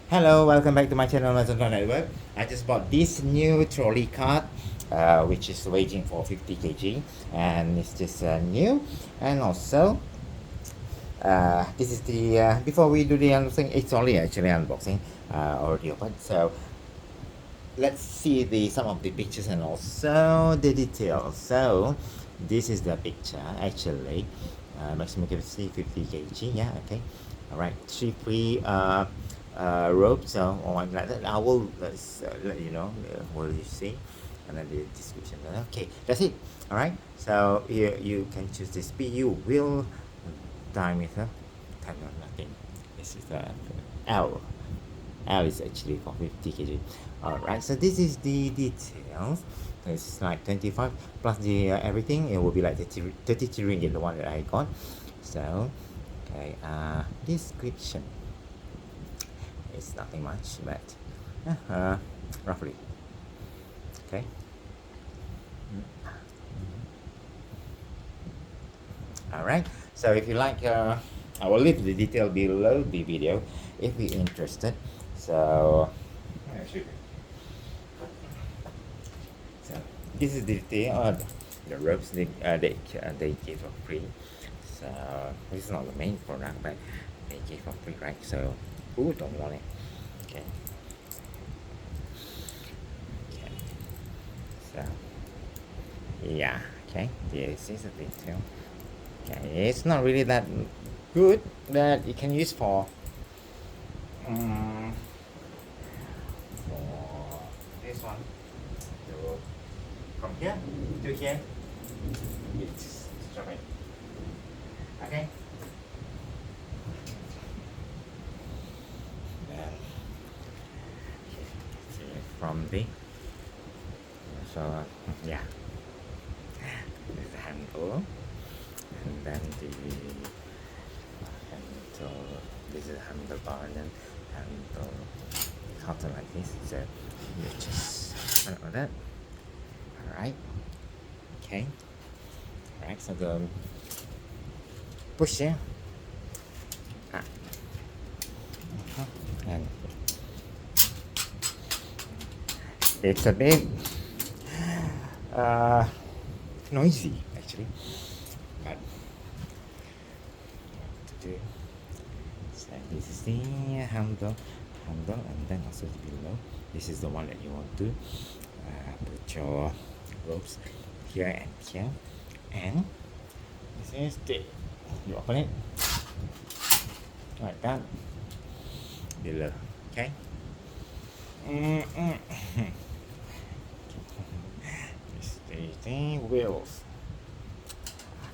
Hello, welcome back to my channel, Maison Network. I just bought this new trolley cart, which is weighing for 50 kg, and it's just new. And also, this is the before we do the unboxing, it's only actually unboxing already open. So let's see some of the pictures and also the details. So this is the picture actually. Maximum capacity 50 kg. Yeah, okay. All right, 3 free ropes or one like that. I will let you know what you see and then the description. Okay, that's it. All right. So here you can choose the speed. You will diameter. Kind of nothing. This is the L. L is actually for 50 kg. Alright, so this is the details. It's like 25 plus the everything. It will be like 33 ringgit, the one that I got. So, okay, description. It's nothing much, but roughly. Okay. Alright, so if you like, I will leave the detail below the video if you're interested. So, so this is the detail. The ropes they give for free. So this is not the main product, but they give for free, right? So who don't want it? Okay. Okay. So yeah. Okay. This is the detail. Okay. It's not really that good that you can use for this one. So from here to here, it's straight. Okay. Then from the yeah, there's the handle, and then the handle. This is handlebar, and then handle something like this. So you just put it like that. All right. Okay. All right. So the push here. And it's a bit noisy actually, but to do. So this is the handle, and then also below. This is the one that you want to put your ropes here and here, and this is the you open it like that below. Okay. This is the wheels.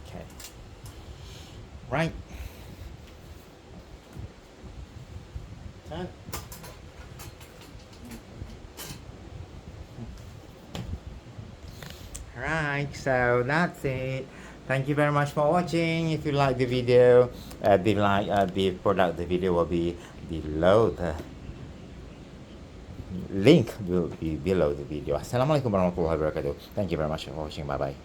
Okay. Right. Done. Alright, so that's it. Thank you very much for watching. If you like the video, the product, the video will be below. The link will be below the video. Assalamualaikum warahmatullahi wabarakatuh. Thank you very much for watching. Bye bye.